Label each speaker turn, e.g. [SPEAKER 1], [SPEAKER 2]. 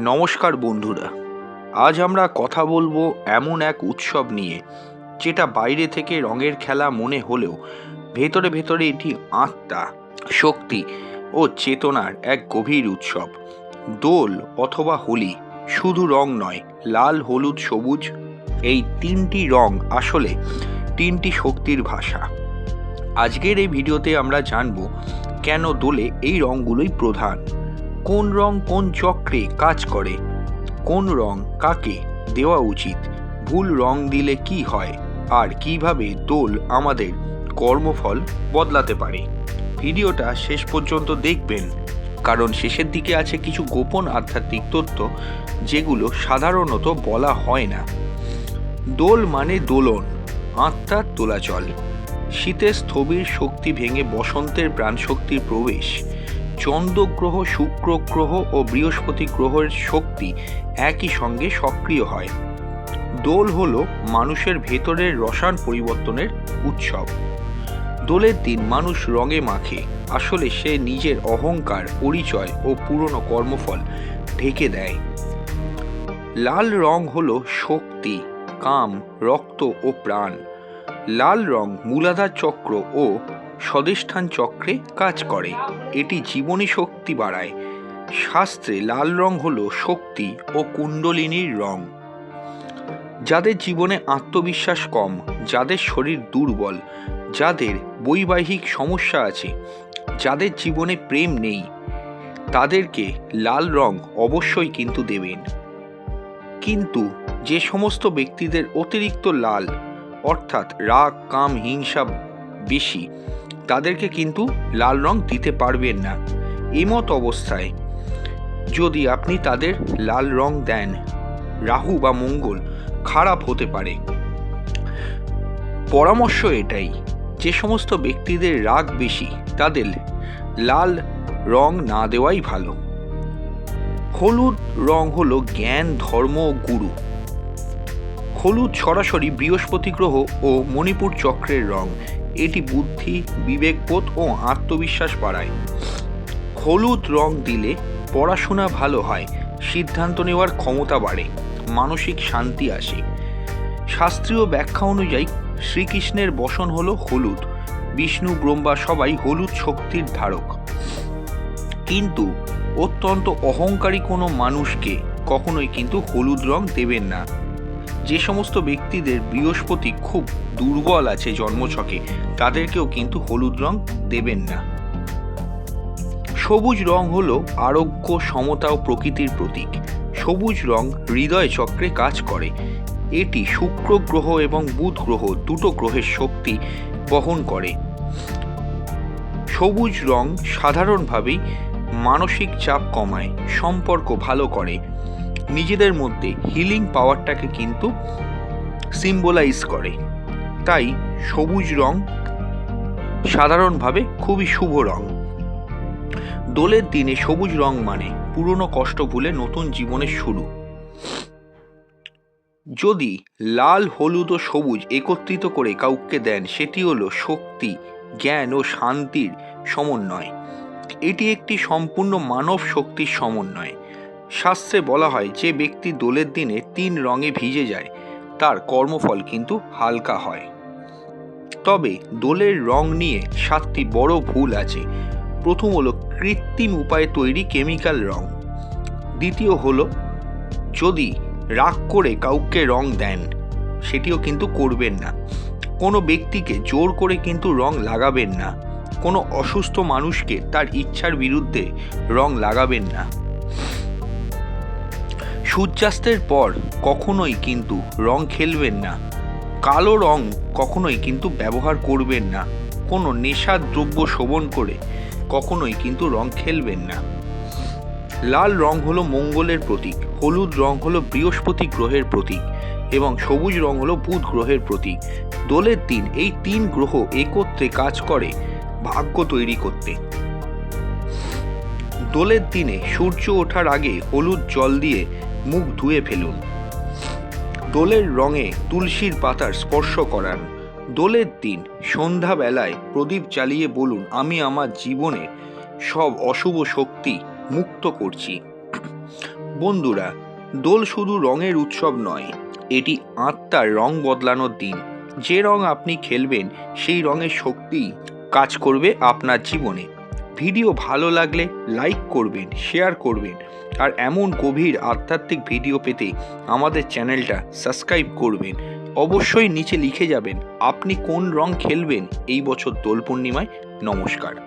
[SPEAKER 1] নমস্কার বন্ধুরা, আজ আমরা কথা বলবো এমন এক উৎসব নিয়ে যেটা বাইরে থেকে রঙের খেলা মনে হলেও ভেতরে ভেতরে এটি আত্মা, শক্তি ও চেতনার এক গভীর উৎসব। দোল অথবা হোলি শুধু রং নয়, লাল, হলুদ, সবুজ এই তিনটি রং আসলে তিনটি শক্তির ভাষা। আজকের এই ভিডিওতে আমরা জানব কেন দোলে এই রঙগুলোই প্রধান, কোন রং কোন চক্রে কাজ করে, কোন রং কাকে দেওয়া উচিত, ভুল রং দিলে কি হয়, আর কিভাবে দোল আমাদের কর্মফল বদলাতে পারে। ভিডিওটা শেষ পর্যন্ত দেখবেন, কারণ শেষের দিকে আছে কিছু গোপন আধ্যাত্মিক তথ্য যেগুলো সাধারণত বলা হয় না। দোল মানে দোলন, আত্মার দোলাচল। শীতের স্থবির শক্তি ভেঙে বসন্তের প্রাণশক্তির প্রবেশ। চন্দ্রগ্রহ, শুক্র গ্রহ ও বৃহস্পতি গ্রহের শক্তি একই সঙ্গে সক্রিয় হয়। দোল হল মানুষের ভেতরের রসায়ন পরিবর্তনের উৎসব। দোলের দিন মানুষ রঙে মাখে, আসলে সে নিজের অহংকার, পরিচয় ও পুরনো কর্মফল ঢেকে দেয়। লাল রং হল শক্তি, কাম, রক্ত ও প্রাণ। লাল রং মূলাধার চক্র ও স্বধিষ্ঠান চক্রে কাজ করে, এটি জীবনী শক্তি বাড়ায়। শাস্ত্রে লাল রং হল শক্তি ও কুণ্ডলিনীর রং। যাদের জীবনে আত্মবিশ্বাস কম, যাদের শরীর দুর্বল, যাদের বৈবাহিক সমস্যা আছে, যাদের জীবনে প্রেম নেই, তাদেরকে লাল রং অবশ্যই কিন্তু দেবেন। কিন্তু যে সমস্ত ব্যক্তিদের অতিরিক্ত লাল অর্থাৎ রাগ, কাম, হিংসা বেশি, তাদেরকে কিন্তু লাল রং দিতে পারবেন না। এমত অবস্থায় যদি আপনি তাদের লাল রং দেন, রাহু বা মঙ্গল খারাপ হতে পারে। পরামর্শ এটাই, যে সমস্ত ব্যক্তিদের রাগ বেশি তাদের লাল রং না দেওয়াই ভালো। হলুদ রং হলো জ্ঞান, ধর্ম ও গুরু। হলুদ সরাসরি বৃহস্পতি গ্রহ ও মণিপুর চক্রের রং। এটি বুদ্ধি, বিবেকবোধ ও আত্মবিশ্বাস বাড়ায়। হলুদ রং দিলে পড়াশোনা ভালো হয়, সিদ্ধান্ত নেওয়ার ক্ষমতা বাড়ে, মানসিক শান্তি আসে। শাস্ত্রীয় ব্যাখ্যা অনুযায়ী শ্রীকৃষ্ণের বসন হলো হলুদ, বিষ্ণু, ব্রহ্মা সবাই হলুদ শক্তির ধারক। কিন্তু অত্যন্ত অহংকারী কোনো মানুষকে কখনোই কিন্তু হলুদ রং দেবেন না। যে সমস্ত ব্যক্তিদের বৃহস্পতি খুব দুর্বল আছে জন্মছকে, তাদেরকেও কিন্তু হলুদ রং দেবেন না। সবুজ রং হলো আরোগ্য, সমতা ও প্রকৃতির প্রতীক। সবুজ রং হৃদয় চক্রে কাজ করে, এটি শুক্র গ্রহ এবং বুধ গ্রহ দুটো গ্রহের শক্তি বহন করে। সবুজ রং সাধারণভাবেই মানসিক চাপ কমায়, সম্পর্ক ভালো করে, নিজেদের মধ্যে হিলিং পাওয়ারটাকে কিন্তু সিম্বলাইজ করে। তাই সবুজ রং সাধারণভাবে খুবই শুভ রং। দোলের দিনে সবুজ রং মানে পুরনো কষ্ট ভুলে নতুন জীবনের শুরু। যদি লাল, হলুদ ও সবুজ একত্রিত করে কাউকে দেন, সেটি হলো শক্তি, জ্ঞান ও শান্তির সমন্বয়। এটি একটি সম্পূর্ণ মানব শক্তির সমন্বয়। শাস্ত্রে বলা হয়, যে ব্যক্তি দোলের দিনে 3 রঙে ভিজে যায় তার কর্মফল কিন্তু হালকা হয়। তবে দোলের রং নিয়ে 7টি বড় ভুল আছে। প্রথম হলো কৃত্রিম উপায়ে তৈরি কেমিক্যাল রং। দ্বিতীয় হলো যদি রাগ করে কাউকে রং দেন, সেটিও কিন্তু করবেন না। কোনো ব্যক্তিকে জোর করে কিন্তু রং লাগাবেন না। কোনো অসুস্থ মানুষকে তার ইচ্ছার বিরুদ্ধে রং লাগাবেন না। সূর্যাস্তের পর কখনোই কিন্তু রং খেলবেন না। কালো রং কখনোই কিন্তু ব্যবহার করবেন না। কোনো নেশার দ্রব্য সেবন করে কখনোই কিন্তু রং খেলবেন না। লাল রং হলো মঙ্গলের প্রতীক, হলুদ রং হলো বৃহস্পতি গ্রহের প্রতীক এবং সবুজ রং হলো বুধ গ্রহের প্রতীক। দোলের দিন এই 3 গ্রহ একত্রে কাজ করে ভাগ্য তৈরি করতে। দোলের দিনে সূর্য ওঠার আগে হলুদ জল দিয়ে মুখ ধুয়ে ফেলুন। দোলের রঙে তুলসীর পাতার স্পর্শ করান। দোলের দিন সন্ধ্যাবেলায় প্রদীপ জ্বালিয়ে বলুন, আমি আমার জীবনের সব অশুভ শক্তি মুক্ত করছি। বন্ধুরা, দোল শুধু রঙের উৎসব নয়, এটি আত্মার রং বদলানোর দিন। যে রং আপনি খেলবেন সেই রঙের শক্তি কাজ করবে আপনার জীবনে। ভিডিও ভালো লাগলে লাইক করবেন, শেয়ার করবেন, আর এমন গভীর আধ্যাত্মিক ভিডিও পেতে আমাদের চ্যানেলটা সাবস্ক্রাইব করবেন। অবশ্যই নিচে লিখে যাবেন আপনি কোন রং খেলবেন এই বছর দোল পূর্ণিমায়। নমস্কার।